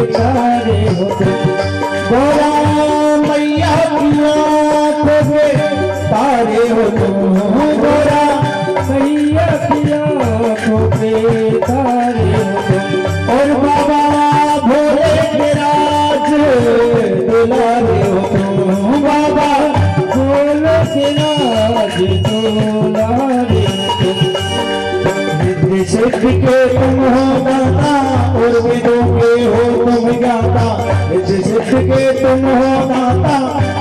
तारे हो तुम, गोरा मैया की आँखों पे तारे हो तुम, गोरा मैया की आँखों पे तारे हो तुम, और बाबा भोले के राज दुलारे हो तुम, बाबा भोले के राज दुलारे हो तुम। रिद्धि सिद्धि के तुम हो दाता और वेदों के हो तुम ज्ञाता, रिद्धि सिद्धि के तुम हो दाता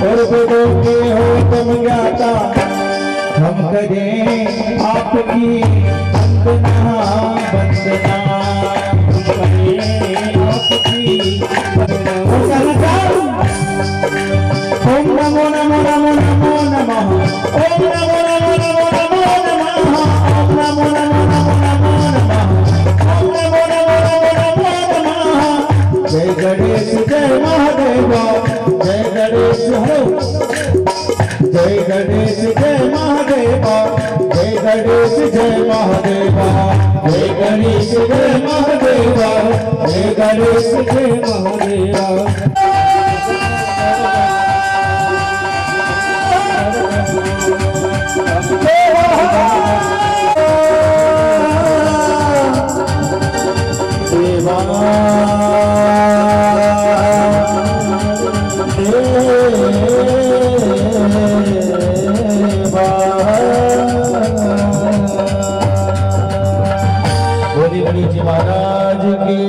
और वेदों के हो तुम ज्ञाता। हम करें आपकी वंदना वंदना, हम करें आपकी वंदना। ओम नमो नमो नमो नमो नमः, ओम नमो नमो नमो नमो नमः, ओम नमो नमो नमो नमो नमः, ओम नमो नमो नमो नमो नमः। जय गणेश जय महादेव, जय गणेश हो, जय गणेश जय महादेव, जय गणेश जय महादेव, जय गणेश जय महादेव, जय गणेश जय महादेव। जी महाराज की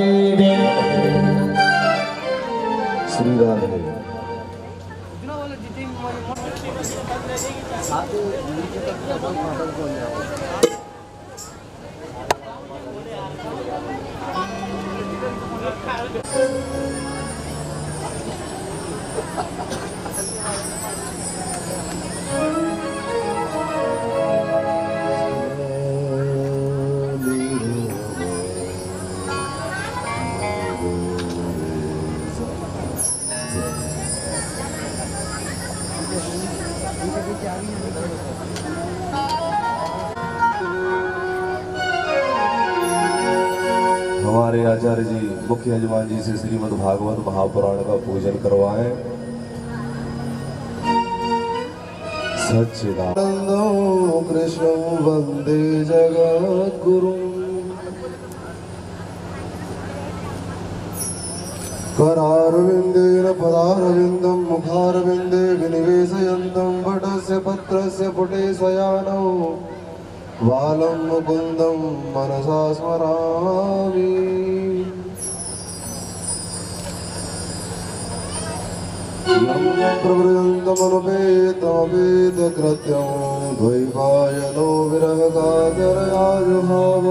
श्री राधे। हमारे आचार्य जी मुख्य यजमान जी से श्रीमद् भागवत महापुराण का पूजन करवाएं। सच्चिदानंदो कृष्ण वंदे जगद्गुरु, करारविंदेन पदारविंदं मुखारविंदे विनिवेशयन्तं वटस्य पत्रस्य पुटे शयानौ बालं मुकुन्दं मनसा स्मरामि। यं प्रव्रजन्तमनुपेतमपेतकृत्यं द्वैपायनो विरहकातरयाजुहाव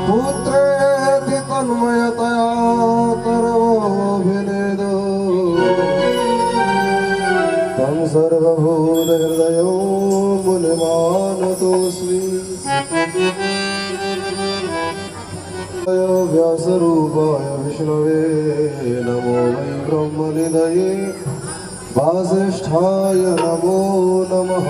पुत्रेति तन्मयतया तरवोऽभिनेदो तं सर्वभूतहृदयो मुनिमानतोऽस्मि। व्यासरूपाय विष्णवे नमो वै ब्रह्मनिधये वासिष्ठाय नमो नमः।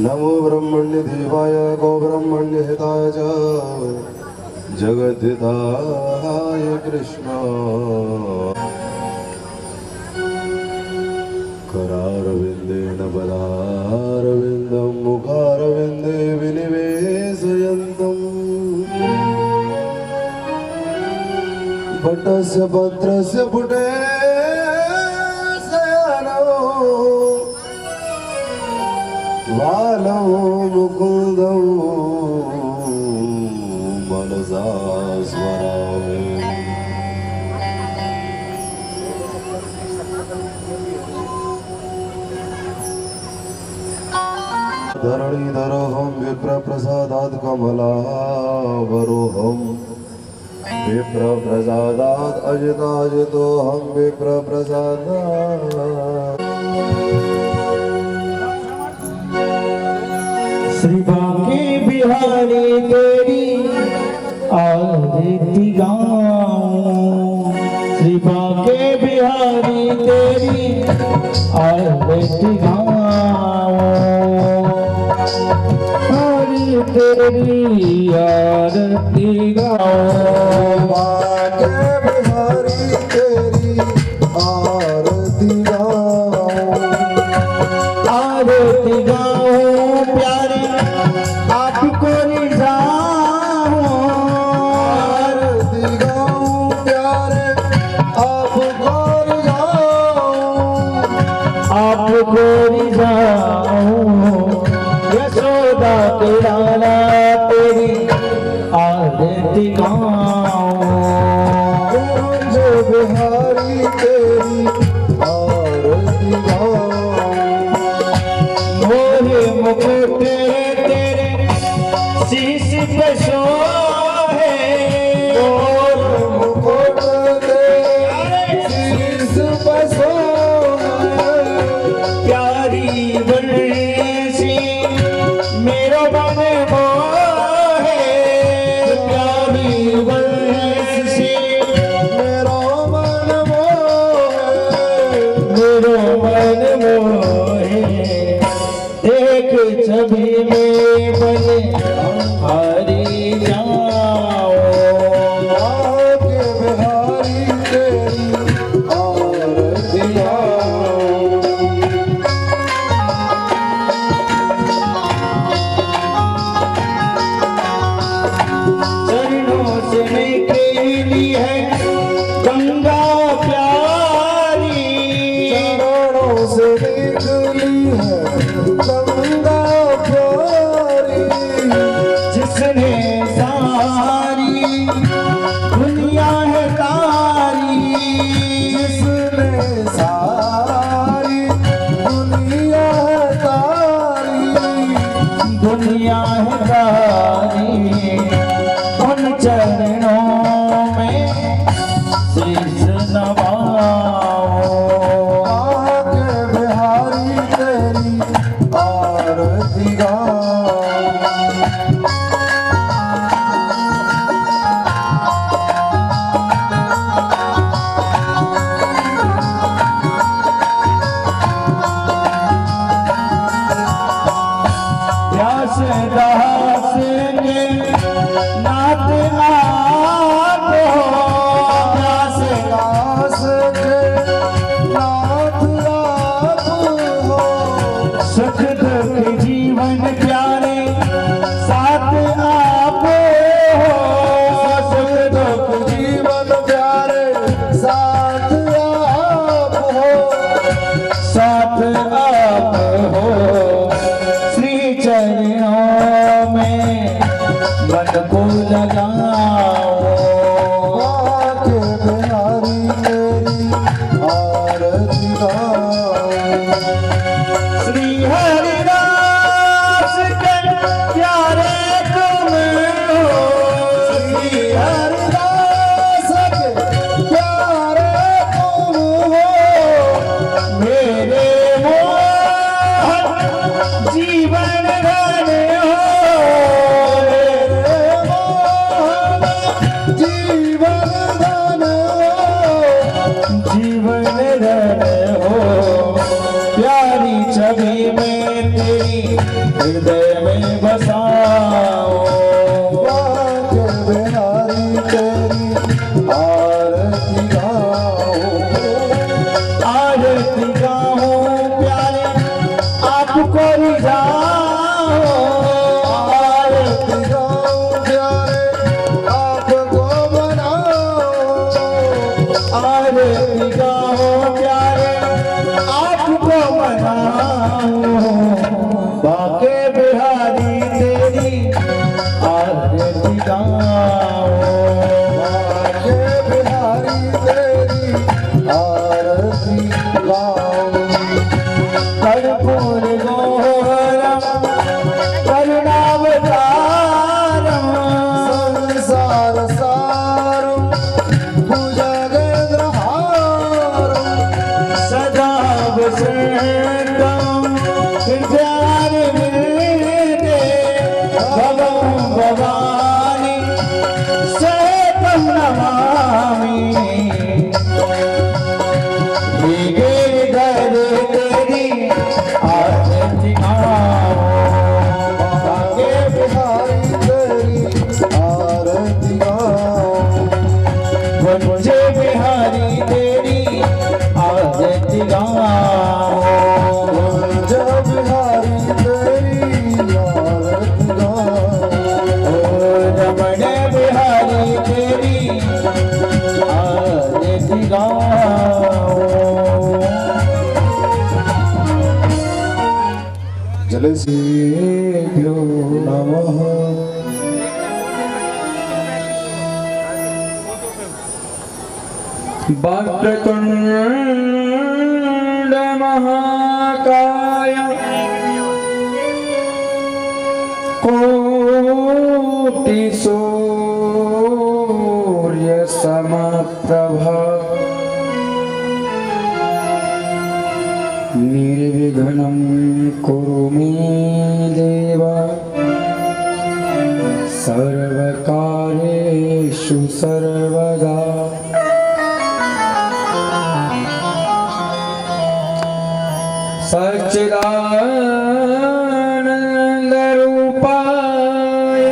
नमो ब्रह्मण्य देवाय गो ब्रह्मण्य हिताय च जगद्धिताय कृष्ण। करारविंदेन पदारविंदं मुखारविंदे विनिवेशयन्तं वटस्य पत्रस्य पुटे शयानौ बालं मुकुन्दं मनसा स्मरामि। धरणीधरोऽहं विप्रप्रसादात् कमलावरोऽहं विप्रप्रसादात् अजिताजितोऽहं विप्रप्रसादात्। श्री बांके बिहारी तेरी आरती गाऊं, श्री बांके बिहारी तेरी आरती गाऊं। हरि तेरी आरती गाओ भाग्य बिहारी तेरी आरती गाओ आरती गाओ प्यारे आपको रिझाओ आरती गाओ प्यारे आपको आपको रिझाओ यशोदा के लाला तेरी आरती गाओ बिहारी तेरी आरती गाओ मोहे मुकुट तेरे शीश पे सोहे और मुकुट तेरे शीश पर सोहे प्यारी बंसी मेरो मन मोहे प्यारी बंसी मेरा मन मोहे मेरो मन मोहे देख छवि में बने हरि जाओ भाग्य बिहारी तेरी आरती गाओ चरणों से निकली है गंगा प्यारी चरणों से निकली है गंगा प्यारी जिसने सारी दुनिया है तारी जिसने सारी दुनिया तारी दुनिया है तारी उन चरणों में शीश नवाओ भाग्य बिहारी तेरी आरती गाओ व्यास दास के नाथ आपो व्यास दास के नाथ आप हो सुख दुख जीवन प्यारे साथ आप हो सुख दुख जीवन प्यारे साथ आप हो साथ आप हो श्री चरणों में मन को लगाओ भाग्य बिहारी तेरी आरती गाओ श्री हरिदास के प्यारे तुम हो श्री हरिदास के प्यारे तुम हो मेरे मोहन जीवन धन हो मेरे मोहन जीवन धन हो जीवन धन हो प्यारी छवि में तेरी हृदय में बसाओ भाग्य बिहारी तेरी आरती गाओ आरती गाओ प्यारे आपको रिझाओ आरती गाओ प्यारे आपको बनाओ आरती गाओ प्यारे आपको बनाओ बाके बिहारी तेरी आरती गाओ भाग्य बिहारी तेरी आरती गाओ कर्पूर गौरम करुणावतारम संसार सारम भुजगेंद्र हारम सदा वसंतम हृदय मिलते भगवान भवानी सहितम नमामि जलसेभ्यो नमः। वक्रतुण्ड महाकाय कोटि सूर्य समप्रभा निर्विघ्नं कुरु मे देव सर्वकार्येषु सर्वदा। सच्चिदानंद रूपाय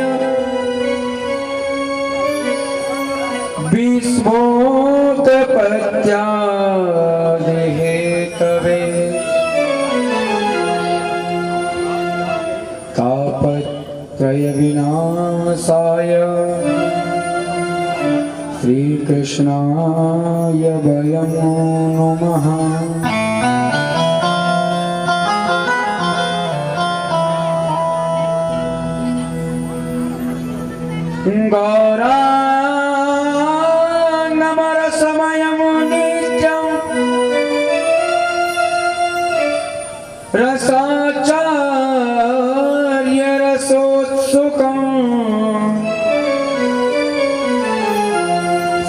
विस्मोत्पत्त्यादि हेतवे तापत्रय विनाशाय श्रीकृष्णाय वयं नमः। गौराङ्गमरसमयं नित्यं रसाचार्यरसोत्सुकं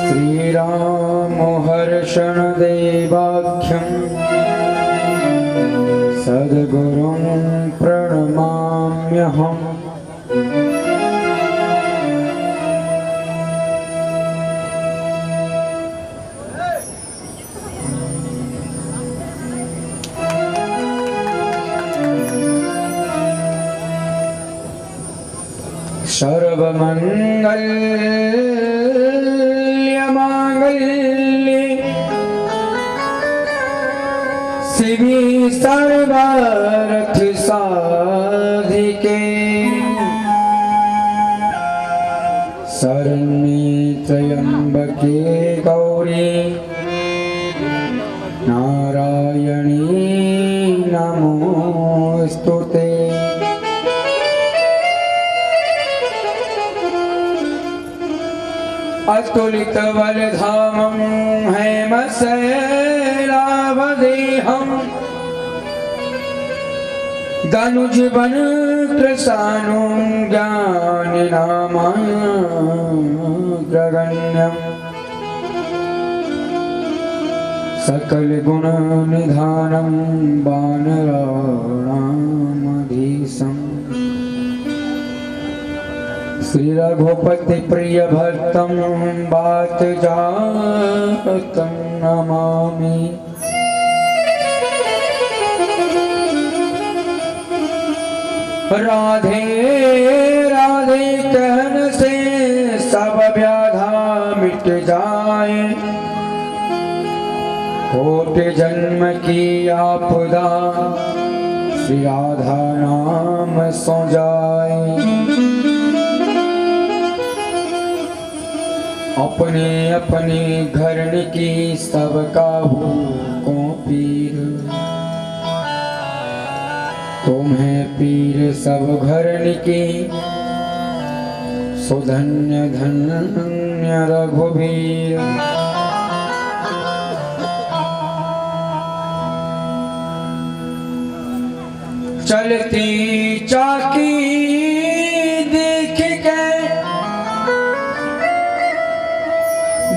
श्रीरामहर्षणदेवाख्यं सद्गुरुं प्रणमाम्यहम्। सर्वमंगल्यमांगल्ये शिवे सर्वार्थ साधिके शरण्ये त्र्यंबके गौरी नारायणी नमोस्तुते। अतुलित बलधामं हेमशैलावदेहं दनुजवन कृशानुं ज्ञानिनामाग्रगण्यं सकलगुणनिधानं वानराणामधीशम् श्री रघुपति प्रिय भक्तं बात जातं नमामि। राधे राधे कहने से सब व्याधा मिट जाए, कोटि जन्म की आपदा श्री राधा नाम सो जाए। अपने अपने घरन की सब काहू को पीर, तुम्हें पीर सब घरन की सुधन्य धन्य रघुबीर। चलती चाकी देख के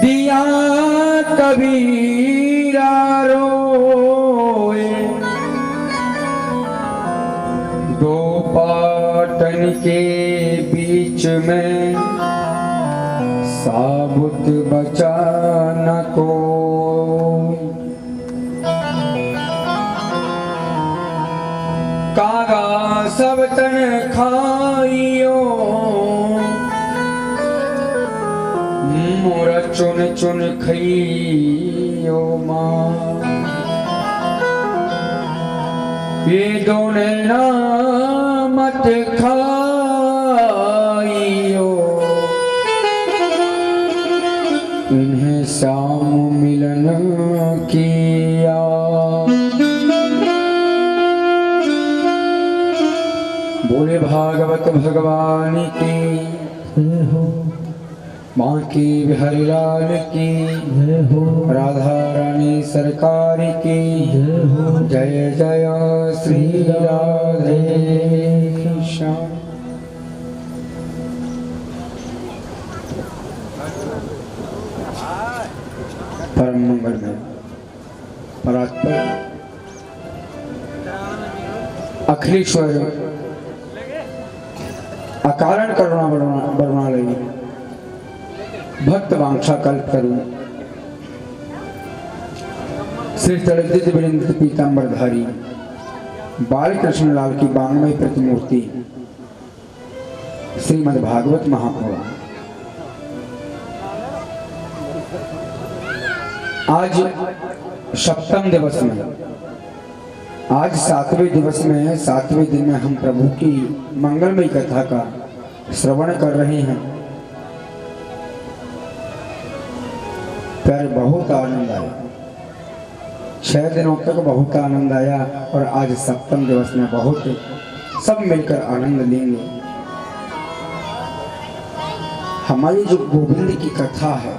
दिया कबीरा रोए, दो पाटन के बीच में साबुत बचा न कोई। कागा सब तन खाइयो, मोरा चुन चुन खइयो माँ। ये दोनों मत खाइयो, इन्हें शाम मिलन किया। बोले भागवत भगवान की जय हो, माँ की बिहारी लाल की, जय हो, राधा रानी सरकार की जय हो। जय जय श्री राधे श्याम। परम मंगल में परात्पर अखिलेश्वर अकारण करुणा बरुणालय भक्त वांछा कल्प करूं श्री तड़दित विरिंद पीतांबरधारी बाल कृष्ण लाल की बांगमय प्रतिमूर्ति श्रीमद् भागवत महापुराण। आज सप्तम दिवस में, आज सातवें दिवस में, सातवें दिन में हम प्रभु की मंगलमयी कथा का श्रवण कर रहे हैं। पर बहुत आनंद आया, 6 दिनों तक बहुत आनंद आया और आज सप्तम दिवस में बहुत सब मिलकर आनंद लेंगे। हमारी जो गोविंद की कथा है,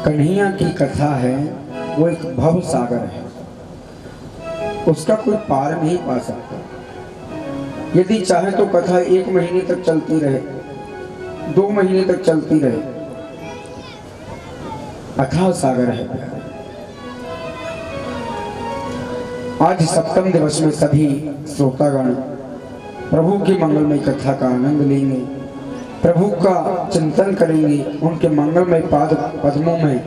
कन्हैया की कथा है, वो एक भव सागर है, उसका कोई पार नहीं पा सकता। यदि चाहे तो कथा 1 महीने तक चलती रहे, 2 महीने तक चलती रहे, अथाह सागर है प्यारे। आज सप्तम दिवस में सभी श्रोतागण प्रभु की मंगलमय कथा का आनंद लेंगे, प्रभु का चिंतन करेंगे, उनके मंगलमय पाद पद्मों में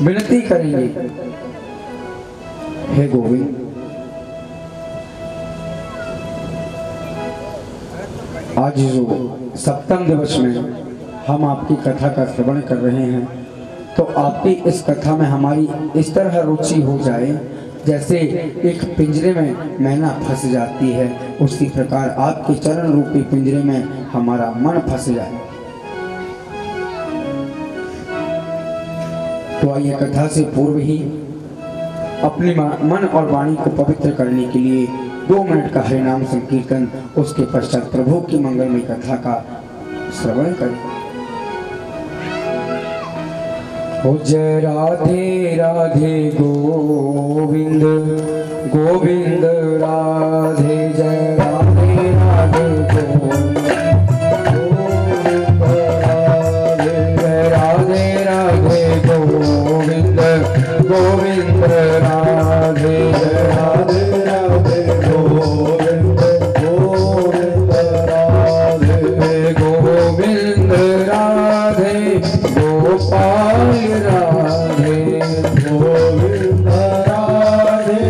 विनती करेंगे, हे गोविंद आज जो सप्तम दिवस में हम आपकी कथा का श्रवण कर रहे हैं, तो आपकी इस कथा में हमारी इस तरह रुचि हो जाए जैसे एक पिंजरे में मैना फंस जाती है, उसी प्रकार आपके चरण रूपी पिंजरे में हमारा मन फंस जाए। तो आइए कथा से पूर्व ही अपनी मन और वाणी को पवित्र करने के लिए 2 मिनट का हरिनाम संकीर्तन, उसके पश्चात प्रभु की मंगलमय कथा का श्रवण करें। हो जय राधे राधे गोविंद गोविंद राधे, जय राधे राधे गोविंद जय राधे राधे गोविंद गोविंद राधे, जय राधे राधे गोविंद गोविंद राधे, गोविंद राधे गोपाल राधे, गोविंद राधे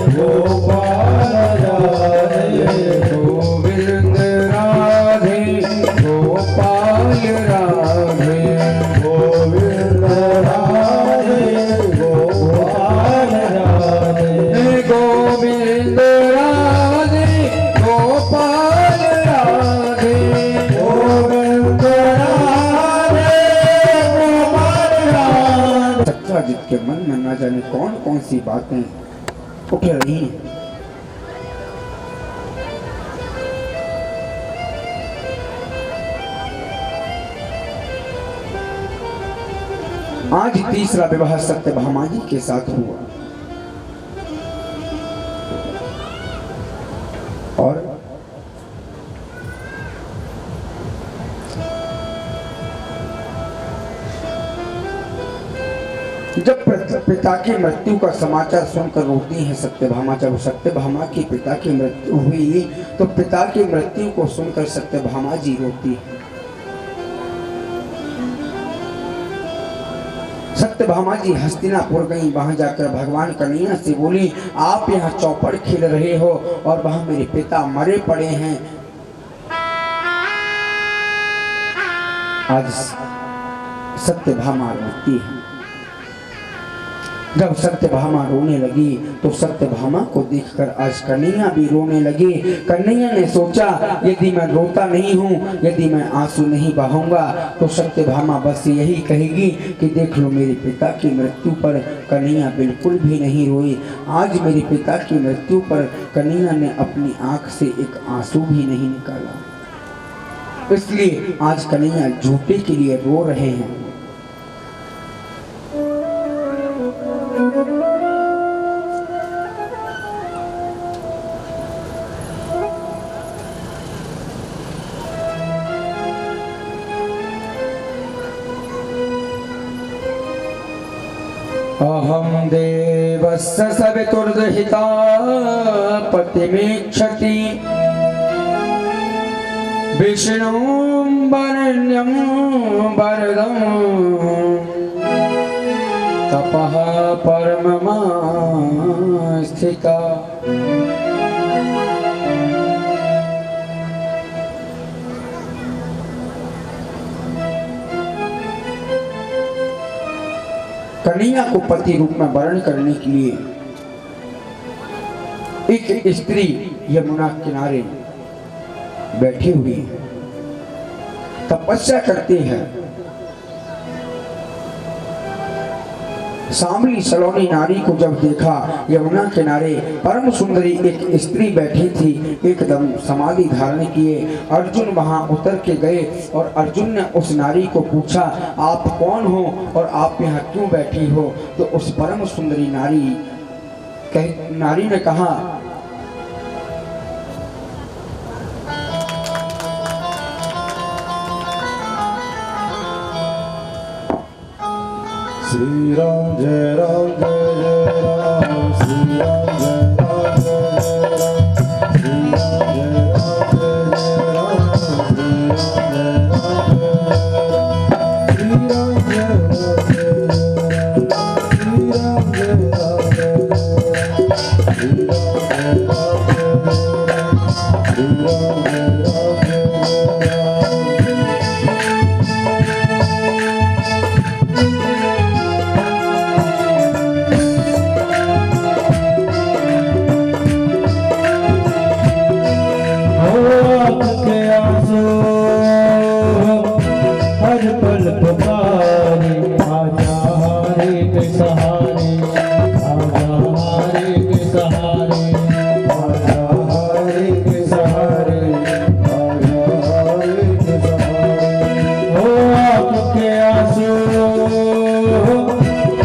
गोपाल राधे, गोविंद राधे गोपाल राधे, गोविंद राधे गोपाल राधे, गोविंद राधे गोपाल राधे, गोविंद सत्याजित के मन में न जाने कौन कौन सी बातें उठ रही हैं। आज तीसरा विवाह सत्यभामा जी के साथ हुआ और जब पिता की मृत्यु का समाचार सुनकर रोती है सत्यभामा, जब सत्यभामा की पिता की मृत्यु हुई तो पिता की मृत्यु को सुनकर सत्यभामा जी रोती है। सत्यभामा जी हस्तिनापुर गई, वहां जाकर भगवान कन्हैया से बोली, आप यहाँ चौपड़ खेल रहे हो और वहां मेरे पिता मरे पड़े हैं। आज सत्यभामा रोती है। जब सत्यभामा रोने लगी तो सत्यभामा को देखकर आज कन्हैया भी रोने लगी। कन्हैया ने सोचा यदि मैं रोता नहीं हूँ, यदि मैं आंसू नहीं बहाऊंगा तो सत्यभामा बस यही कहेगी कि देख लो मेरे पिता की मृत्यु पर कन्हैया बिल्कुल भी नहीं रोई। आज मेरे पिता की मृत्यु पर कन्हैया ने अपनी आंख से एक आंसू भी नहीं निकाला, इसलिए आज कन्हैया झूठे के लिए रो रहे हैं। अहम देवस्य सवितुर्दहिता पतिमीक्षति विष्णुं वरेण्यं वरदं तपः परममा स्थिता। कन्हैया को पति रूप में वर्ण करने के लिए एक स्त्री यमुना किनारे बैठी हुई है, तपस्या करती है। सांवली सलोनी नारी को जब देखा, यमुना किनारे परम सुंदरी एक स्त्री बैठी थी, एकदम समाधि धारण किए अर्जुन वहां उतर के गए और अर्जुन ने उस नारी को पूछा आप कौन हो और आप यहाँ क्यों बैठी हो? तो उस परम सुंदरी नारी ने कहा श्री राम जय राम जय जय राम, श्री राम जय राम जय जय राम, श्री राम जय राम जय राम, श्री राम जय राम जय राम, श्री राम जय राम जय राम, श्री राम जय राम जय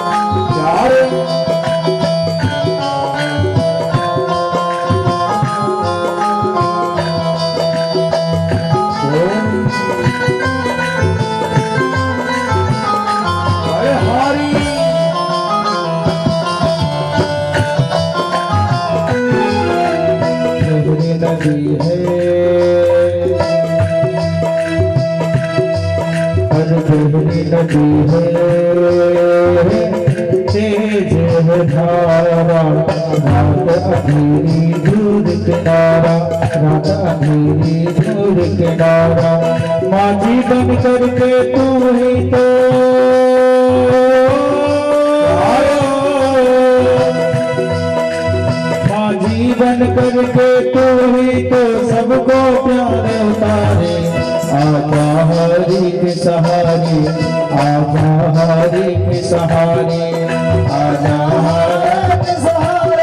राम, श्री राम जय राम जय माझी बन करके तू ही तो माझी बन करके तू ही तो सबको प्यार उतारे। आजा हरि के सहारे, आजा हरि के सहारे, आजा हरि के सहारे, आजा हरि के सहारे।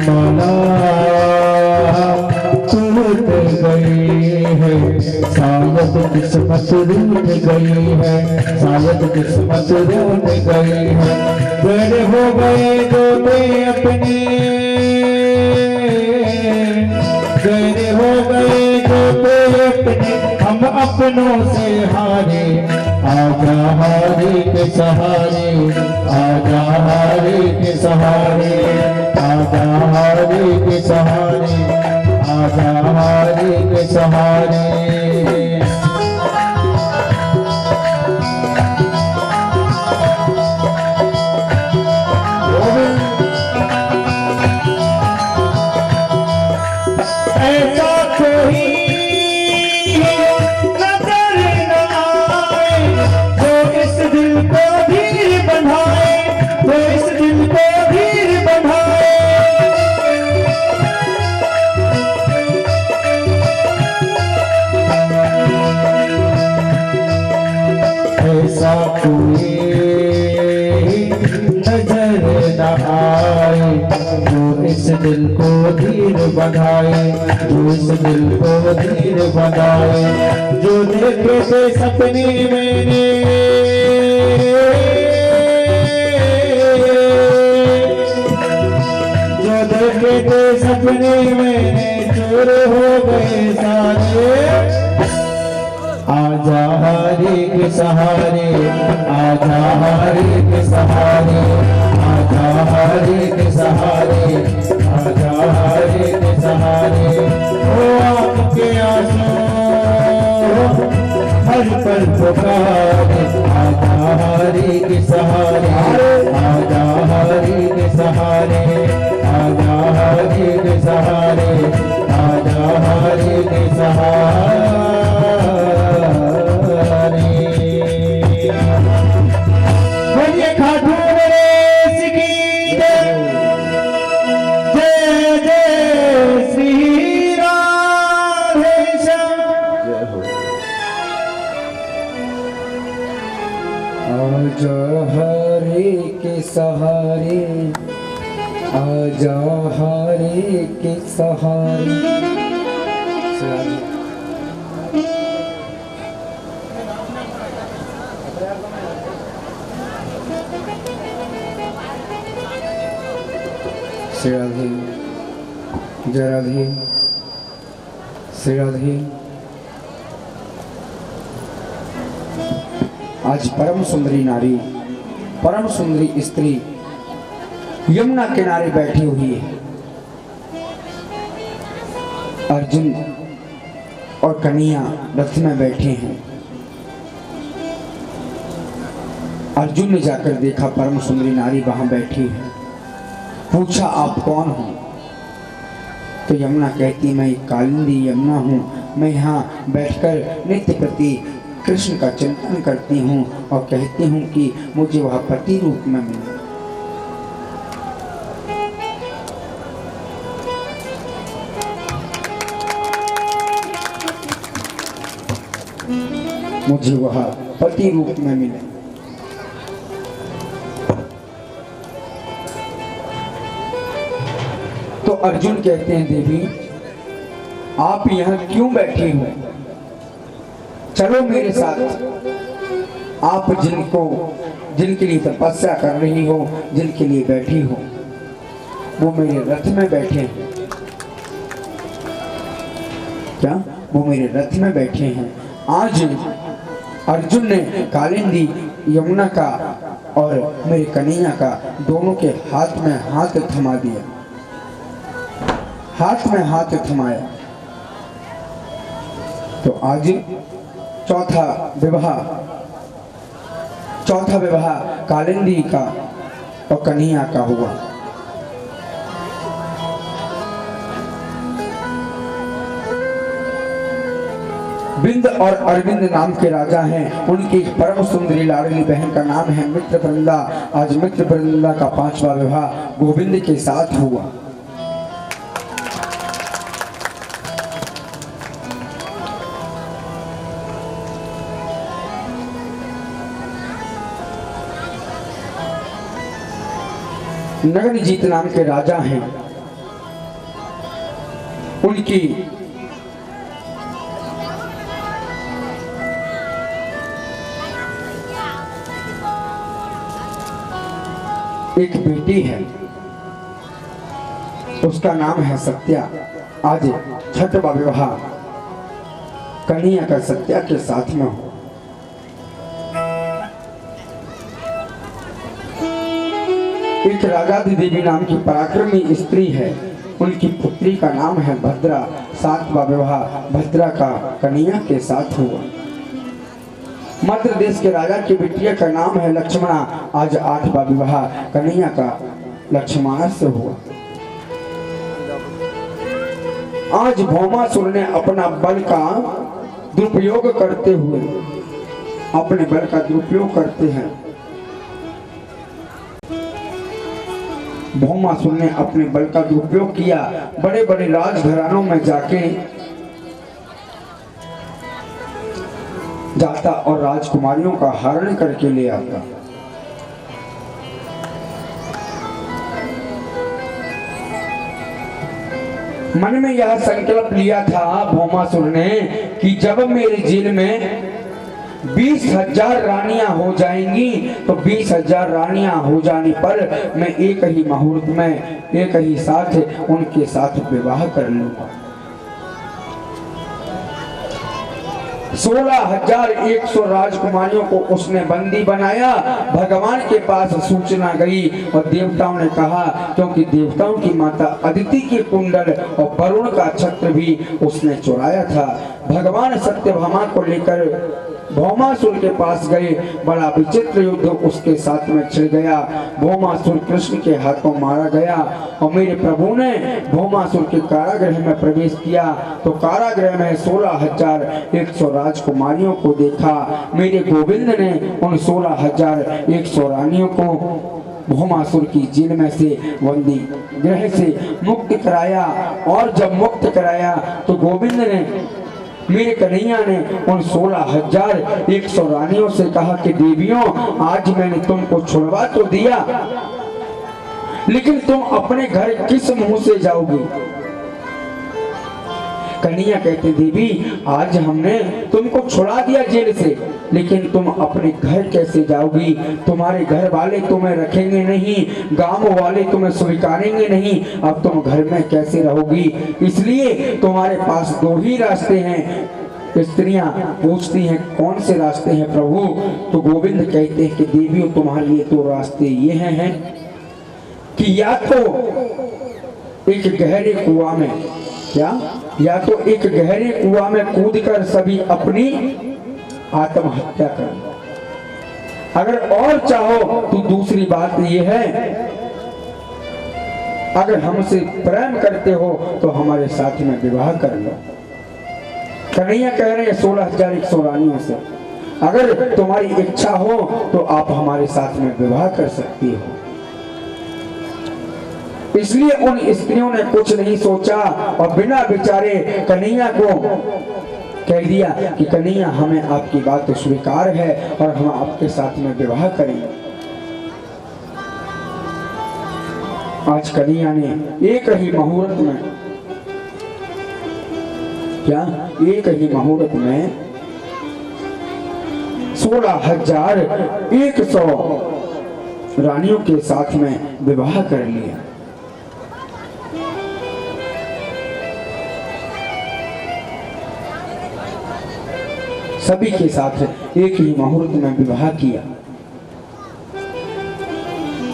माला टूट गई है, शायद किस्मत रूठ गई है, शायद किस्मत रूठ गई है। बड़े हो गए जोते अपने, बड़े हो गए जोते अपने, हम अपनों से हारे। आजा हारे के सहारे, आजा हारे के सहारे, आजा हारे के सहारे, आजा हारे के सहारे। ऐसा कोई नजर न आए जो इस दिल को धीर बनाए, जो इस दिल को धीर बनाए। ऐसा कोई नजर न आए जो इस दिल को धीर बनाए, जो इस दिल को धीर बनाए। जो देखे थे सपने मैंने, जो देखे थे सपने मैंने, चोर हो गए सारे। आजा हारे के सहारे, आजा हारे के सहारे, आजा हारे के सहारे, आजा हारे के सहारे। ओ आपके आंसू हर पल पुकारे, आजा हारे के सहारे, आजा हारे के सहारे, आजा हारे के सहारे, आजा हारे के सहारे। बोलिए खाटू नरेश की जय, जय जय श्री राधेश्याम। आजा हारे के सहारे, आजा हारे के सहारे। श्री राधे, जय राधे, श्री राधे। आज परम सुंदरी नारी, परम सुंदरी स्त्री यमुना किनारे बैठी हुई है। अर्जुन और कन्हैया रथ में बैठे हैं। अर्जुन ने जाकर देखा परम सुंदरी नारी वहां बैठी है। पूछा आप कौन हो? तो यमुना कहती मैं कालिंदी यमुना हूँ, मैं यहाँ बैठकर नित्य प्रति कृष्ण का चिंतन करती हूँ और कहती हूँ कि मुझे वह पति रूप में मिले। मुझे वह पति रूप में मिले। तो अर्जुन कहते हैं देवी आप यहाँ क्यों बैठे हो? चलो मेरे साथ। आप जिनके लिए तपस्या कर रही हो, जिनके लिए बैठी हो, वो मेरे रथ में बैठे हैं। क्या वो मेरे रथ में बैठे हैं? आज अर्जुन ने कालिंदी यमुना का और मेरे कन्हैया का दोनों के हाथ में हाथ थमा दिया, हाथ में हाथ थमाया। तो आज चौथा विवाह कालिंदी का और कन्हैया का हुआ। बिंद और अरविंद नाम के राजा हैं। उनकी परम सुंदरी लाडली बहन का नाम है मित्रवृंदा। आज मित्रवृंदा का 5वां विवाह गोविंद के साथ हुआ। नगरजीत नाम के राजा हैं। उनकी एक बेटी है, उसका नाम है सत्या। आज छठवां विवाह कन्हैया का सत्या के साथ में हो। एक राजादी देवी नाम की पराक्रमी स्त्री है, उनकी पुत्री का नाम है भद्रा। सातवां विवाह भद्रा का कन्हैया के साथ हुआ। मध्य देश के राजा की बिटिया का नाम है लक्ष्मणा। आज आठवां विवाह कन्हैया का लक्ष्मणा से हुआ। आज भौमासुर ने अपना बल का दुरुपयोग करते हुए, अपने बल का दुरुपयोग करते हैं। भौमासुर ने अपने बल का दुरुपयोग किया, बड़े बड़े राजघरानों में जाता और राजकुमारियों का हरण करके ले आता। मन में यह संकल्प लिया था भौमासुर ने कि जब मेरे जेल में 20,000 रानियां हो जाएंगी तो 20,000 रानियां हो जाने पर मैं एक ही मुहूर्त में एक ही साथ उनके साथ विवाह कर लूंगा। 16,100 राजकुमारियों को उसने बंदी बनाया। भगवान के पास सूचना गई और देवताओं ने कहा, क्योंकि देवताओं की माता अदिति के कुंडल और वरुण का छत्र भी उसने चुराया था। भगवान सत्यभामा को लेकर भौमासुर के पास गए। बड़ा विचित्र युद्ध उसके साथ में छिड़ गया। भौमासुर कृष्ण के हाथों मारा गया और मेरे प्रभु ने भौमासुर के कारागृह में प्रवेश किया तो कारागृह में 16,100 राजकुमारियों को देखा। मेरे गोविंद ने उन 16,100 रानियों को भौमासुर की जेल में से बंदी गृह से मुक्त कराया। और जब मुक्त कराया तो गोविंद ने, मेरे कन्हैया ने उन 16,100 रानियों से कहा कि देवियों, आज मैंने तुमको छुड़वा तो दिया, लेकिन तुम अपने घर किस मुंह से जाओगी? कन्हैया कहते, देवी आज हमने तुमको छुड़ा दिया जेल से, लेकिन तुम अपने घर कैसे जाओगी? तुम्हारे घर वाले तुम्हें रखेंगे नहीं, गांव वाले तुम्हें स्वीकारेंगे नहीं, अब तुम घर में कैसे रहोगी? इसलिए तुम्हारे पास 2 ही रास्ते हैं। स्त्रियां पूछती हैं, कौन से रास्ते हैं प्रभु? तो गोविंद कहते हैं कि देवियों, तुम्हारे लिए 2 रास्ते ये हैं कि या तो एक गहरे कुआं में, क्या, या तो एक गहरे कुआं में कूदकर सभी अपनी आत्महत्या कर। अगर और चाहो तो दूसरी बात यह है, अगर हमसे प्रेम करते हो तो हमारे साथ में विवाह कर लो। कन्हैया कह रहे हैं 16,100 रानियों से, अगर तुम्हारी इच्छा हो तो आप हमारे साथ में विवाह कर सकती हो। इसलिए उन स्त्रियों ने कुछ नहीं सोचा और बिना विचारे कन्हैया को कह दिया कि कन्हैया, हमें आपकी बात तो स्वीकार है और हम आपके साथ में विवाह करेंगे। आज कन्हैया ने एक ही मुहूर्त में, क्या, एक ही मुहूर्त में 16,100 रानियों के साथ में विवाह कर लिया। सभी के साथ एक ही मुहूर्त में विवाह किया।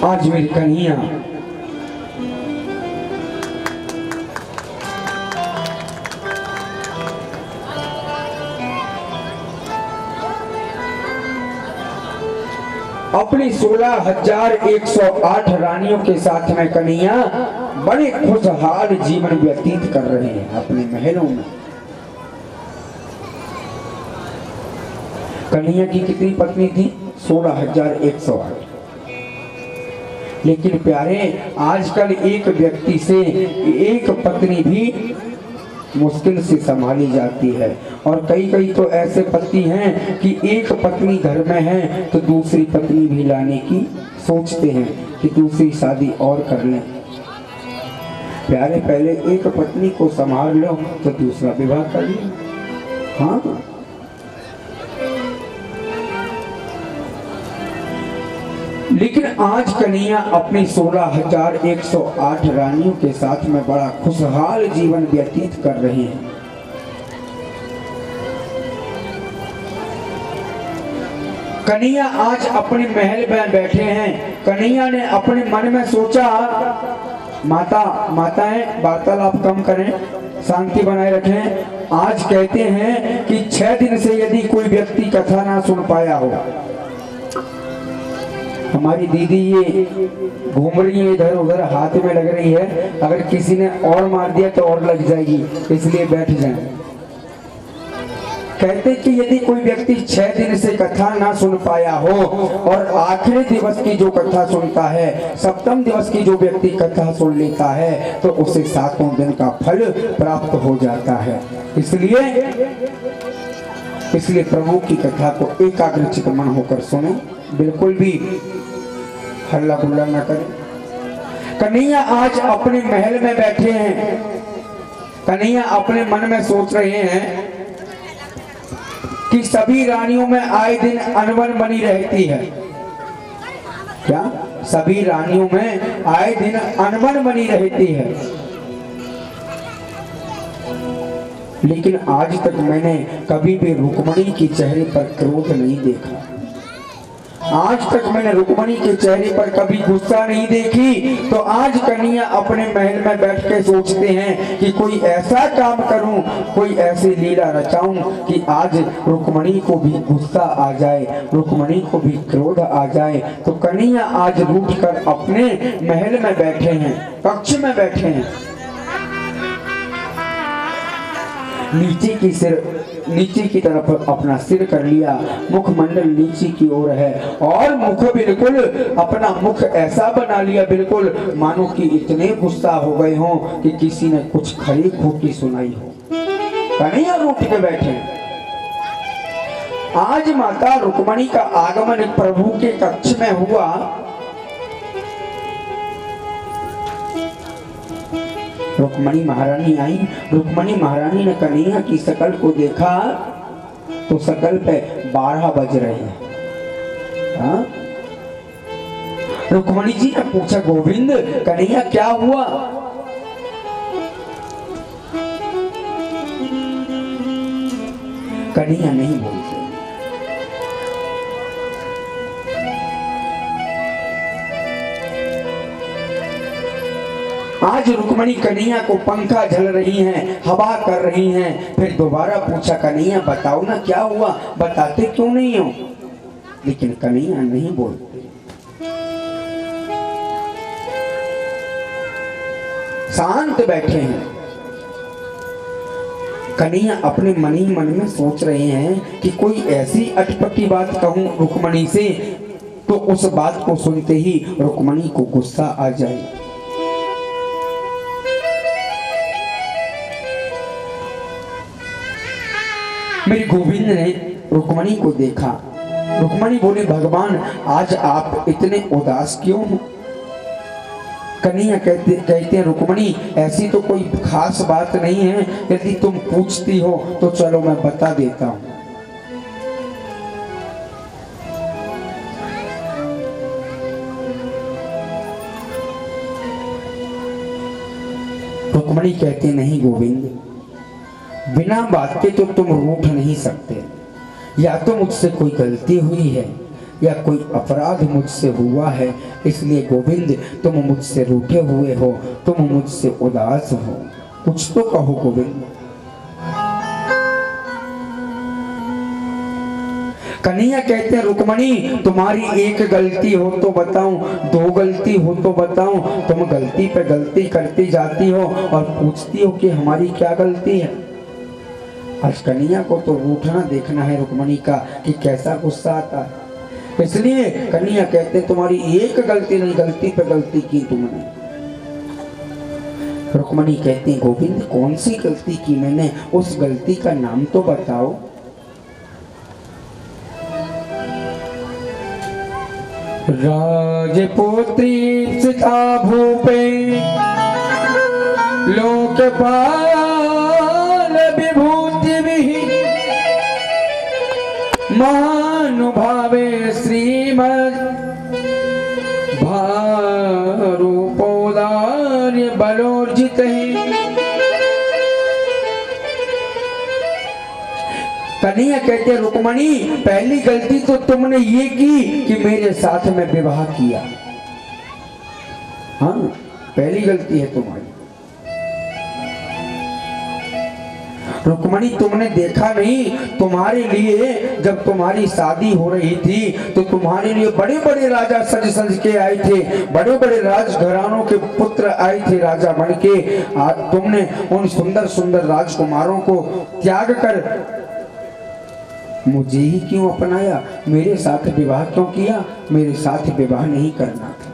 आज मेरी कन्हैया अपनी 16,108 रानियों के साथ में कन्हैया बड़े खुशहाल जीवन व्यतीत कर रहे हैं अपने महलों में। कन्हैया की कितनी पत्नी थी? 16,108। लेकिन प्यारे, आजकल एक व्यक्ति से एक पत्नी भी मुश्किल से संभाली जाती है और कई तो ऐसे पति हैं कि एक पत्नी घर में है तो दूसरी पत्नी भी लाने की सोचते हैं कि दूसरी शादी और कर लें। प्यारे, पहले एक पत्नी को संभाल लो तो दूसरा विवाह कर लो। हाँ, लेकिन आज कन्हैया अपनी 16,108 रानियों के साथ में बड़ा खुशहाल जीवन व्यतीत कर रहे हैं। कन्हैया आज अपने महल में बैठे हैं। कन्हैया ने अपने मन में सोचा, माताएं वार्तालाप कम करें, शांति बनाए रखें। आज कहते हैं कि 6 दिन से यदि कोई व्यक्ति कथा ना सुन पाया हो, हमारी दीदी ये घूम रही है इधर उधर, हाथ में लग रही है, अगर किसी ने और मार दिया तो और लग जाएगी, इसलिए बैठ जाए। कहते कि यदि कोई व्यक्ति 6 दिन से कथा ना सुन पाया हो और आखिरी दिवस की जो कथा सुनता है, सप्तम दिवस की जो व्यक्ति कथा सुन लेता है, तो उसे 7वें दिन का फल प्राप्त हो जाता है। इसलिए प्रभु की कथा को एकाग्रचित मन होकर सुने, बिल्कुल भी हल्ला गुल्ला ना करें। कन्हैया आज अपने महल में बैठे हैं। कन्हैया अपने मन में सोच रहे हैं कि सभी रानियों में आए दिन अनबन बनी रहती है। क्या? सभी रानियों में आए दिन अनबन बनी रहती है, लेकिन आज तक मैंने कभी भी रुक्मणी के चेहरे पर क्रोध नहीं देखा। आज तक मैंने रुक्मणी के चेहरे पर कभी गुस्सा नहीं देखी। तो आज कन्हैया अपने महल में बैठ के सोचते हैं कि कोई ऐसा काम करूं, कोई ऐसी लीला रचाऊं कि आज रुक्मणी को भी गुस्सा आ जाए, रुक्मणी को भी क्रोध आ जाए। तो कन्हैया आज रूठ कर अपने महल में बैठे हैं, कक्ष में बैठे हैं। नीचे की तरफ अपना सिर कर लिया, मुखमंडल नीचे की ओर है और मुख बिल्कुल अपना मुख ऐसा बना लिया, बिल्कुल मानो कि इतने गुस्सा हो गए हों कि किसी ने कुछ खड़ी खोटी सुनाई हो। कन्हैया रूठ के बैठे। आज माता रुक्मणी का आगमन प्रभु के कक्ष में हुआ। रुक्मणी महारानी आई। रुक्मणी महारानी ने कन्हैया की शकल को देखा तो शकल पे 12 बज रहे हैं। हाँ? रुक्मणी जी ने पूछा, गोविंद कन्हैया क्या हुआ? कन्हैया नहीं बोलते। आज रुक्मणी कन्हैया को पंखा झल रही हैं, हवा कर रही हैं। फिर दोबारा पूछा, कन्हैया बताओ ना क्या हुआ, बताते क्यों नहीं हो? लेकिन कन्हैया नहीं बोलते, शांत बैठे हैं। कन्हैया अपने मन ही मन में सोच रहे हैं कि कोई ऐसी अटपटी बात कहूं रुक्मणी से तो उस बात को सुनते ही रुक्मणी को गुस्सा आ जाए। मेरे गोविंद ने रुक्मणी को देखा। रुक्मणी बोले, भगवान आज आप इतने उदास क्यों हो? कन्हैया कहते हैं, रुक्मणी ऐसी तो कोई खास बात नहीं है, यदि तुम पूछती हो तो चलो मैं बता देता हूँ। रुक्मणी कहते, नहीं गोविंद, बिना बात के तो तुम रूठ नहीं सकते। या तो मुझसे कोई गलती हुई है या कोई अपराध मुझसे हुआ है, इसलिए गोविंद तुम मुझसे रूठे हुए हो, तुम मुझसे उदास हो, कुछ तो कहो गोविंद। कन्हैया कहते हैं, रुक्मणी तुम्हारी एक गलती हो तो बताऊं, 2 गलती हो तो बताऊं, तुम गलती पे गलती करती जाती हो और पूछती हो कि हमारी क्या गलती है। आज कन्हैया को तो रूठना देखना है रुक्मणी का कि कैसा गुस्सा आता है। इसलिए कन्हैया कहते तुम्हारी एक गलती नहीं, गलती पे गलती की तुमने। रुक्मणी कहती, गोविंद कौन सी गलती की मैंने, उस गलती का नाम तो बताओ। राजपुत्री सीता भूपे लोकपाल विभूति महानुभावे श्रीमद् बलोर्जित है। कन्हैया कहते रुक्मणी पहली गलती तो तुमने ये की कि मेरे साथ में विवाह किया। हाँ पहली गलती है तुम्हारी। रुक्मणी तुमने देखा नहीं, तुम्हारे लिए जब तुम्हारी शादी हो रही थी तो तुम्हारे लिए बड़े बड़े राजा सज सज के आए थे, बड़े बड़े राजघरानों के पुत्र आए थे राजा बन के। तुमने उन सुंदर सुंदर राजकुमारों को त्याग कर मुझे ही क्यों अपनाया? मेरे साथ विवाह क्यों किया? मेरे साथ विवाह नहीं करना था।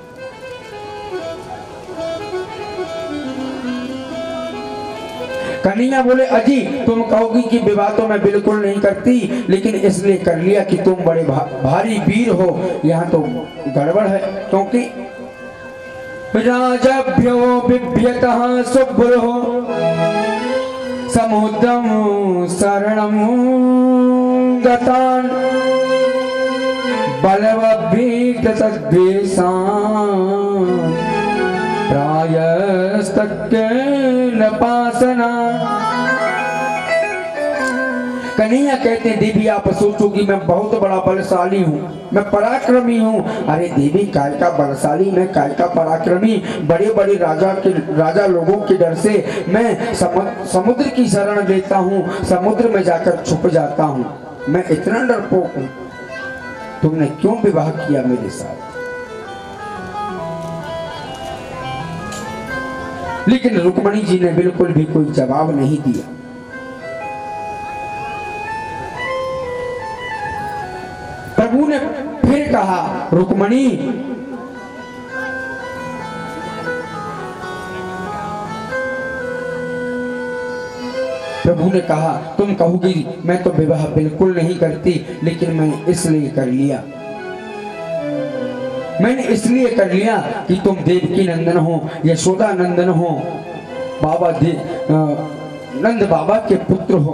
कन्हैया बोले अजी तुम कहोगी कि विवाह तो मैं बिल्कुल नहीं करती, लेकिन इसलिए कर लिया कि तुम बड़े भारी वीर हो। यहाँ तो गड़बड़ है, क्योंकि राजाभ्यो बिभ्यतः शुभ्रो समुद्रम शरणम गतान बलवभीत तद्वेषान् प्रायस्तक्केन पासना। कन्हैया कहते हैं देवी आप सोचोगी मैं बहुत बड़ा बलशाली हूँ, मैं पराक्रमी हूँ। अरे देवी काय का बलशाली, मैं काय का पराक्रमी? बड़े बड़े राजा लोगों के डर से मैं समुद्र की शरण लेता हूँ, समुद्र में जाकर छुप जाता हूँ। मैं इतना डरपोक हूँ। तुमने क्यों विवाह किया मेरे साथ? लेकिन रुक्मणी जी ने बिल्कुल भी कोई जवाब नहीं दिया। प्रभु ने फिर कहा रुक्मणी प्रभु ने कहा तुम कहोगी मैं तो विवाह बिल्कुल नहीं करती, लेकिन मैंने इसलिए कर लिया, मैंने इसलिए कर लिया कि तुम देवकी नंदन हो, यशोदा नंदन हो, नंद बाबा के पुत्र हो,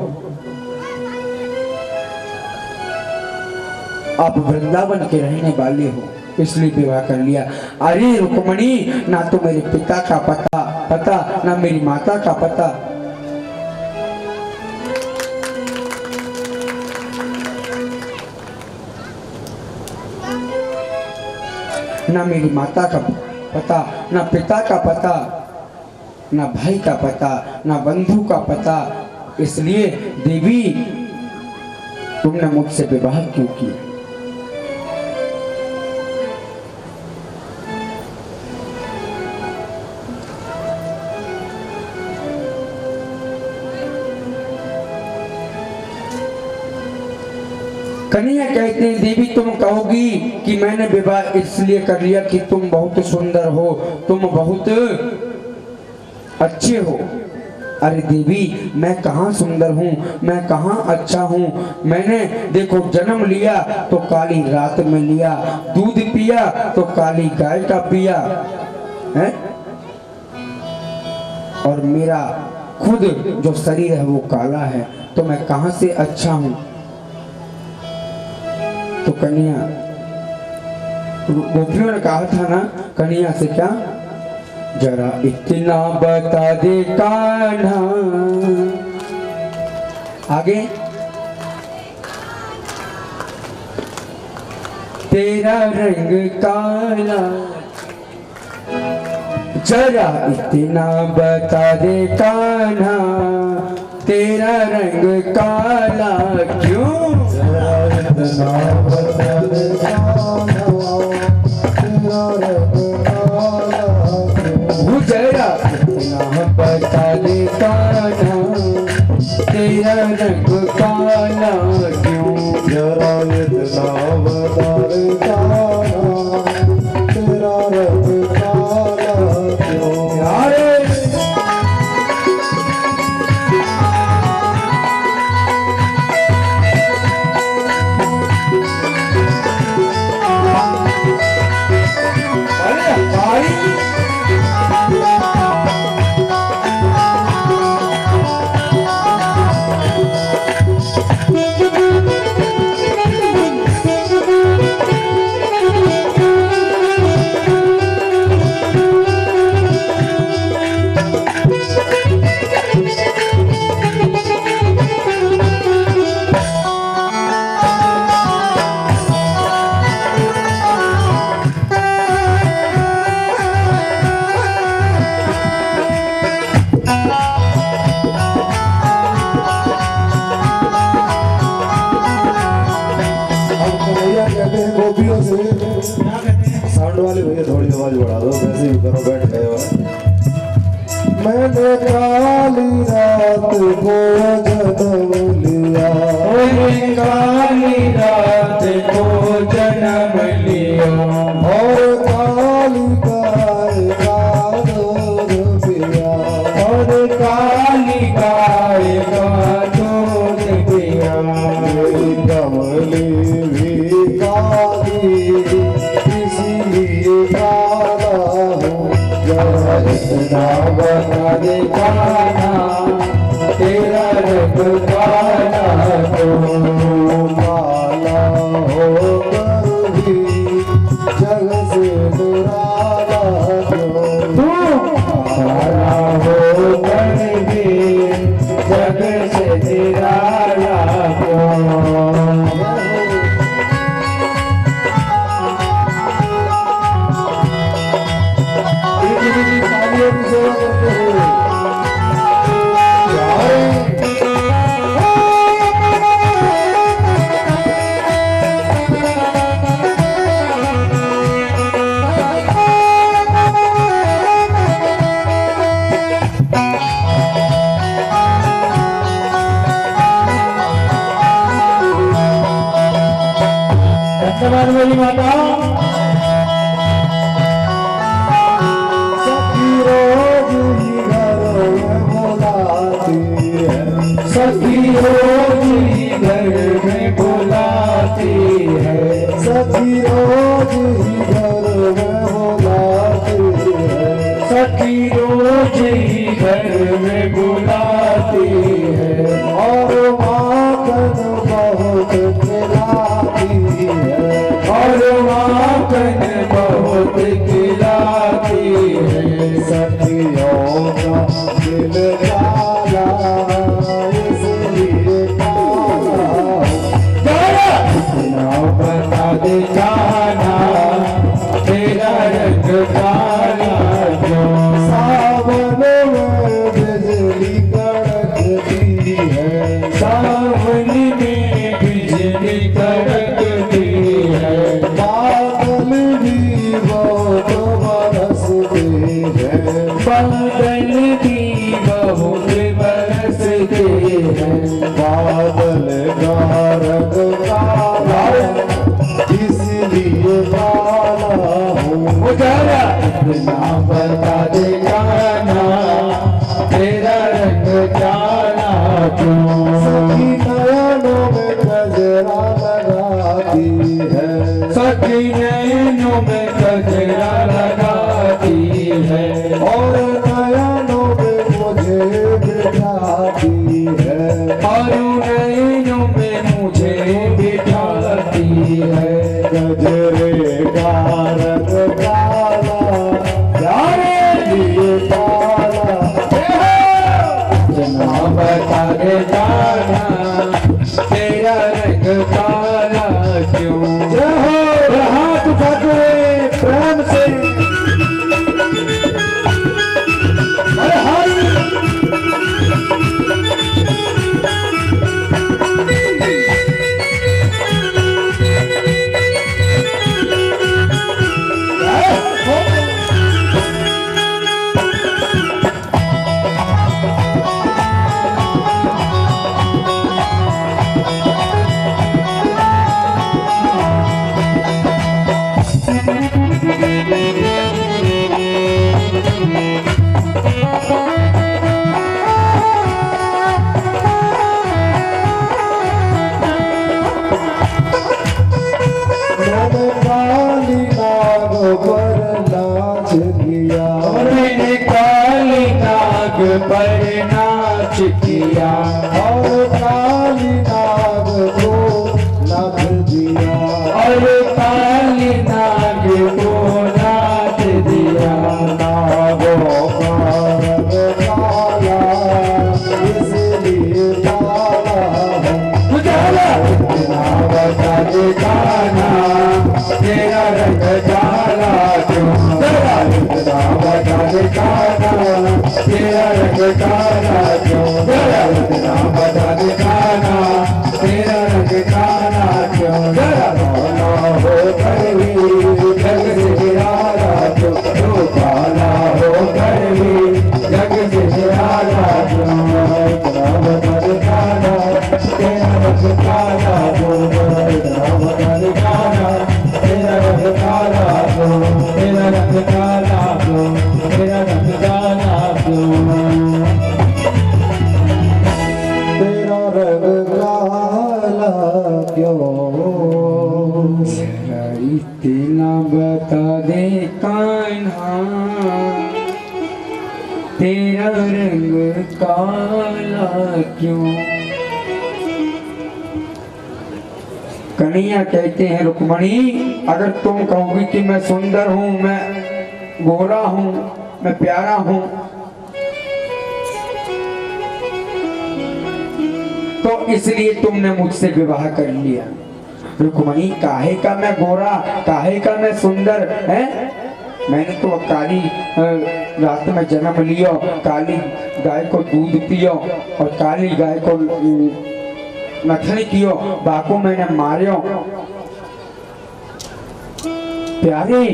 आप वृंदावन के रहने वाले हो, इसलिए विवाह कर लिया। अरे रुक्मणी ना तो मेरे पिता का पता ना मेरी माता का पता, ना मेरी माता का पता, ना पिता का पता, ना भाई का पता, ना बंधु का पता। इसलिए देवी तुमने मुझसे विवाह क्यों किया? कन्हैया कहते हैं देवी तुम कहोगी कि मैंने विवाह इसलिए कर लिया कि तुम बहुत सुंदर हो, तुम बहुत अच्छे हो। अरे देवी मैं कहाँ सुंदर हूँ, मैं कहाँ अच्छा हूँ? मैंने देखो जन्म लिया तो काली रात में लिया, दूध पिया तो काली गाय का पिया है, और मेरा खुद जो शरीर है वो काला है, तो मैं कहाँ से अच्छा हूँ? तो कन्हैया गोपियों ने कहा था ना कन्हैया से क्या, जरा इतना बता दे कान्हा। आगे तेरा रंग काला, जरा इतना बता दे कान्हा, तेरा रंग काला क्यों? इतना बता दे कान्हा, तेरा रंग काला क्यों? जरा इतना बता दे कान्हा, तेरा रंग काला क्यों? जरा इतना बता दे कान्हा, तेरा रंग काला क्यों? यारे साउंड वाले भैया थोड़ी आवाज बढ़ा दो, वैसे ही करो, बैठ गए हो। मैंने काली रात को जन्म लिया, मैंने काली रात को जन्म लिया, और काली गाय का दूध पिया, और काली गाय का दूध पिया। मेरी कमली भी काली, इसलिए काला हूँ। जरा इतना बता दे जाना, तेरा रंग काला क्यों? काला होकर भी जग से निराला क्यों? काला होकर भी जग से निराला क्यों? तालियों की सेवा करते हुए धन्यवाद मेरी माता। सखी रोज ही घर में बुलाती है, सखी रोज ही घर में बुलाती है, सखी रोज ही घर में बुलाती है, सखी रोज ही घर में बुलाती है, और माखन बहुत खिलाती है, और माखन बहुत खिलाती है। सखियों का दिल काला, इसलिए काला हूँ। इतना बता दे जाना, तेरा रंग काला क्यों? सावन में बिजली कड़कती है, सावन में बिजली कड़कती है, बादल भी बहुत बरसते हैं, बादल भी बहुत बरसते हैं। बादल का रंग काला, इसलिए काला हूँ। उजाला इतना बता दे जाना, तेरा रंग काला क्यों? सखी नयनों में गजरा लगाती है, सखी नैनों में गजरा लगाती है, और नयनों में मुझे बिठाती है, और नैनों में मुझे बिठाती है। गजरे का रंग काला, प्यारे लिए काला। इतना बता दे जाना, तेरा रंग काला क्यों? जय हो, हाथ उठा के प्रेम से अरे हाय। मैंने काली नाग पर नाच किया, मैंने काली नाग पर नाच किया, और काली नाग को नख दिया, और काली नाग को नाच दिया। नागों का रंग काला, इसलिए काला हूँ। उजाला इतना बता दे जाना, तेरा रंग काला क्यों? इतना बता दे जाना, तेरा रंग काला क्यों? इतना बता दे जाना, तेरा रंग काला क्यों? जरा हो कर भी जग से गिरा कान्हा तेरा रंग काला क्यों। कन्हैया कहते हैं रुक्मणी, अगर तुम कहोगी कि मैं सुंदर हूं, मैं गोरा हूं, मैं प्यारा हूं, तो इसलिए तुमने मुझसे विवाह कर लिया। रुक्मणी, काहे का मैं गोरा, काहे का मैं सुंदर है? मैंने तो काली रात में जन्म लियो, काली गाय को दूध पियो और काली गाय को नथनी कियो, बाको मैंने मारियो। प्यारे,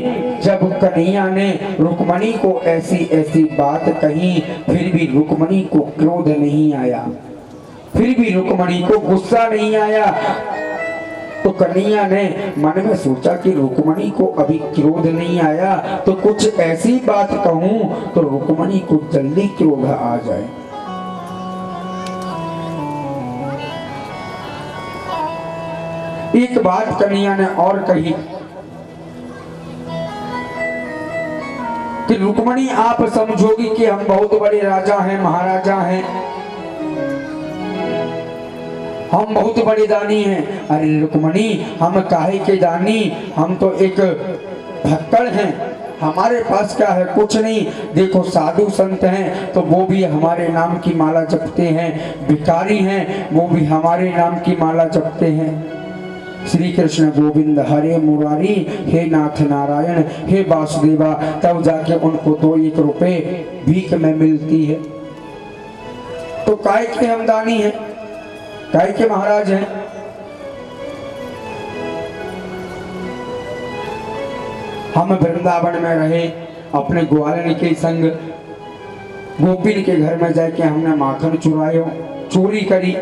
जब कन्हैया ने रुक्मणी को ऐसी ऐसी बात कही, फिर भी रुक्मणी को क्रोध नहीं आया, फिर भी रुक्मणी को गुस्सा नहीं आया। तो कन्हैया ने मन में सोचा कि रुक्मणी को अभी क्रोध नहीं आया, तो कुछ ऐसी बात कहूं तो रुक्मणी को जल्दी क्रोध आ जाए। एक बात कन्हैया ने और कही कि रुक्मणी, आप समझोगी कि हम बहुत बड़े राजा हैं, महाराजा हैं, हम बहुत बड़े दानी हैं। अरे रुक्मणी, हम काहे के दानी, हम तो एक भक्कड़ हैं, हमारे पास क्या है, कुछ नहीं। देखो साधु संत हैं तो वो भी हमारे नाम की माला जपते हैं, भिखारी हैं वो भी हमारे नाम की माला जपते हैं। श्री कृष्ण गोविंद हरे मुरारी, हे नाथ नारायण, हे वासुदेवा, तब जाके उनको 2-1 रुपए भीख में मिलती है। तो काय के हम दानी हैं, काय के महाराज हैं। हम वृंदावन में रहे, अपने ग्वालन के संग गोपिन के घर में जाके हमने माखन चुरायो, चोरी करी,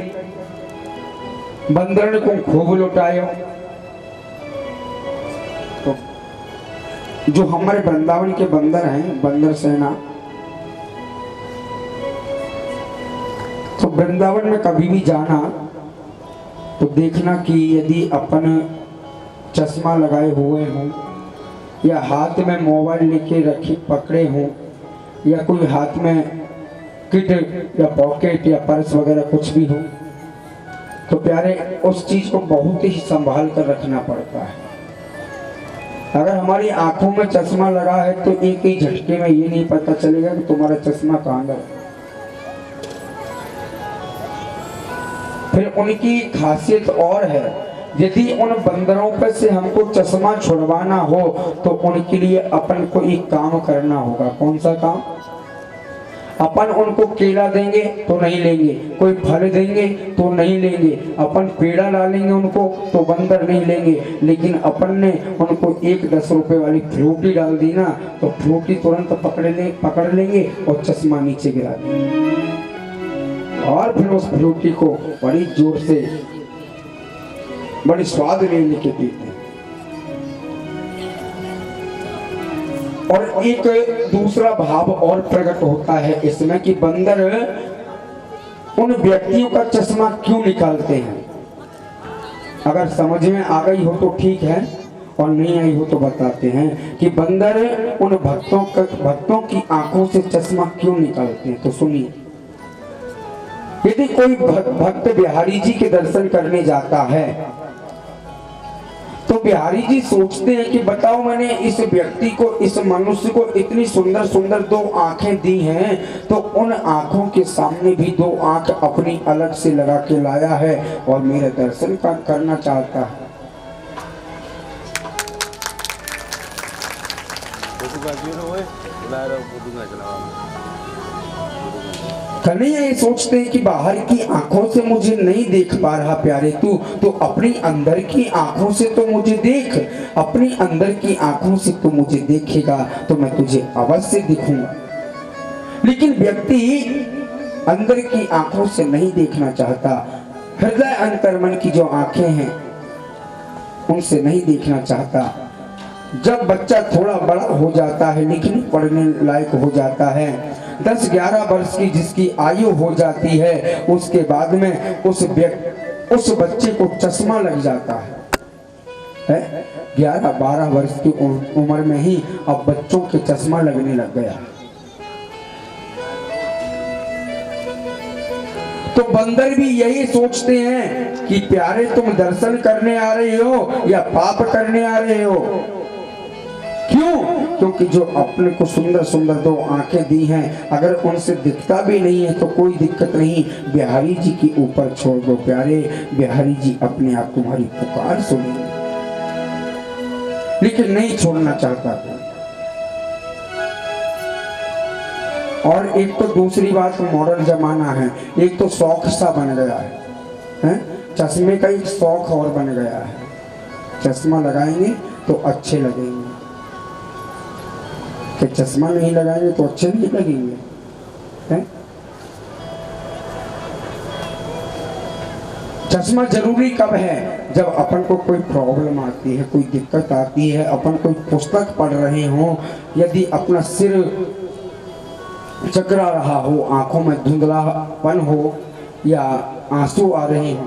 बंदर को खूब लुटायो। तो जो हमारे वृंदावन के बंदर हैं, बंदर सेना, तो वृंदावन में कभी भी जाना तो देखना कि यदि अपन चश्मा लगाए हुए हों या हाथ में मोबाइल लेके रखे पकड़े हों या कोई हाथ में किट या पॉकेट या पर्स वगैरह कुछ भी हो, तो प्यारे उस चीज को बहुत ही संभाल कर रखना पड़ता है। अगर हमारी आंखों में चश्मा लगा है तो एक ही झटके में ये नहीं पता चलेगा कि तुम्हारा चश्मा कहाँ गया। फिर उनकी खासियत और है, यदि उन बंदरों पर से हमको चश्मा छुड़वाना हो तो उनके लिए अपन को एक काम करना होगा। कौन सा काम? अपन उनको केला देंगे तो नहीं लेंगे, कोई फल देंगे तो नहीं लेंगे, अपन पेड़ा डालेंगे उनको तो बंदर नहीं लेंगे, लेकिन अपन ने उनको 10 रुपए वाली फ्रूटी डाल दी ना तो फ्रूटी तुरंत पकड़ लेंगे और चश्मा नीचे गिरा देंगे और फिर उस फ्रूटी को बड़ी जोर से बड़ी स्वाद लेके पीते हैं। और एक दूसरा भाव और प्रकट होता है इसमें कि बंदर उन व्यक्तियों का चश्मा क्यों निकालते हैं। अगर समझ में आ गई हो तो ठीक है और नहीं आई हो तो बताते हैं कि बंदर उन भक्तों की आंखों से चश्मा क्यों निकालते हैं। तो सुनिए, यदि कोई भक्त बिहारी जी के दर्शन करने जाता है तो बिहारी जी सोचते हैं कि बताओ, मैंने इस व्यक्ति को, इस मनुष्य को इतनी सुंदर सुंदर 2 आंखें दी हैं तो उन आंखों के सामने भी 2 आंख अपनी अलग से लगा के लाया है और मेरा दर्शन करना चाहता है। कन्हैया ये सोचते हैं कि बाहर की आंखों से मुझे नहीं देख पा रहा प्यारे तू, तो अपनी अंदर की आंखों से तो मुझे देख, अपनी अंदर की आंखों से तू मुझे देखेगा तो मैं तुझे अवश्य दिखूंगा। लेकिन व्यक्ति अंदर की आंखों से नहीं देखना चाहता, हृदय अंतर्मन की जो आंखें हैं उनसे नहीं देखना चाहता। जब बच्चा थोड़ा बड़ा हो जाता है, लेकिन पढ़ने लायक हो जाता है, 10-11 वर्ष की जिसकी आयु हो जाती है, उसके बाद में उस बच्चे को चश्मा लग जाता है। 11-12 वर्ष की उम्र में ही अब बच्चों के चश्मा लगने लग गया। तो बंदर भी यही सोचते हैं कि प्यारे तुम दर्शन करने आ रहे हो या पाप करने आ रहे हो। क्यों? क्योंकि जो अपने को सुंदर सुंदर 2 आंखें दी हैं, अगर उनसे दिखता भी नहीं है तो कोई दिक्कत नहीं, बिहारी जी के ऊपर छोड़ दो प्यारे, बिहारी जी अपने आप तुम्हारी पुकार सुनेंगे। लेकिन नहीं छोड़ना चाहता कोई। और एक तो दूसरी बात, मॉडर्न जमाना है, एक तो शौक सा बन गया है? चश्मे का एक शौक और बन गया है। चश्मा लगाएंगे तो अच्छे लगेंगे, कि चश्मा नहीं लगाएंगे तो अच्छे नहीं लगेंगे, हैं? चश्मा जरूरी कब है? जब अपन को कोई प्रॉब्लम आती है, कोई दिक्कत आती है, अपन कोई पुस्तक पढ़ रहे हो, यदि अपना सिर चकरा रहा हो, आंखों में धुंधलापन हो या आंसू आ रहे हो,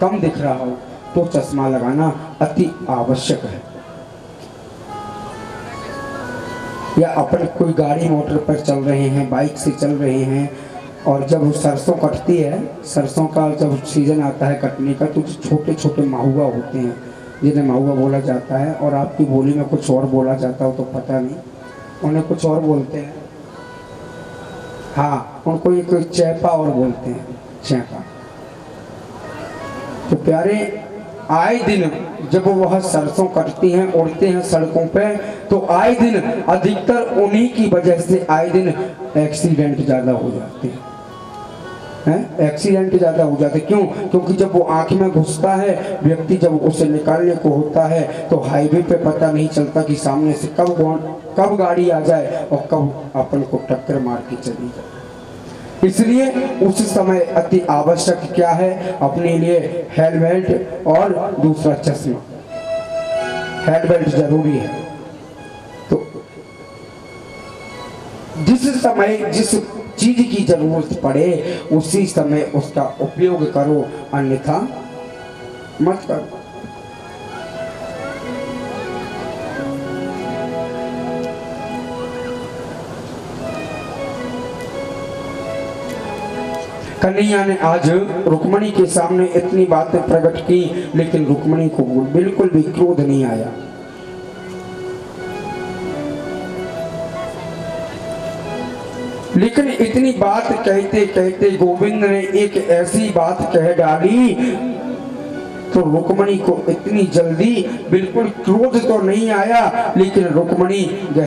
कम दिख रहा हो, तो चश्मा लगाना अति आवश्यक है। या अपन कोई गाड़ी मोटर पर चल रहे हैं, बाइक से चल रहे हैं, और जब सरसों कटती है, सरसों का जब सीजन आता है कटने का, तो छोटे छोटे माहुआ होते हैं, जिन्हें माहुआ बोला जाता है, और आपकी बोली में कुछ और बोला जाता हो तो पता नहीं, उन्हें कुछ और बोलते हैं। हाँ, उनको एक चैपा और बोलते हैं, चैपा। तो प्यारे, आए दिन जब वह सरसों कटती हैं, उड़ते हैं सड़कों पे, तो आए दिन अधिकतर उन्हीं की वजह से आए दिन एक्सीडेंट ज़्यादा हो जाते हैं। एक्सीडेंट ज़्यादा हो जाते। क्यों? क्योंकि जब वो आँख में घुसता है, व्यक्ति जब उसे निकालने को होता है, तो हाईवे पे पता नहीं चलता कि सामने से कब गाड़ी आ जाए और कब अपन को टक्कर मार के चली जाए। इसलिए उस समय अति आवश्यक क्या है? अपने लिए हेलमेट और दूसरा चश्मा। हेलमेट जरूरी है। तो जिस समय जिस चीज की जरूरत पड़े उसी समय उसका उपयोग करो, अन्यथा मत करो। कन्हैया ने आज रुक्मणी के सामने इतनी बातें प्रकट की, लेकिन रुक्मणी को बिल्कुल भी क्रोध नहीं आया। लेकिन इतनी बात कहते कहते गोविंद ने एक ऐसी बात कह डाली, तो रुक्मणी को इतनी जल्दी बिल्कुल क्रोध तो नहीं आया, लेकिन रुक्मणी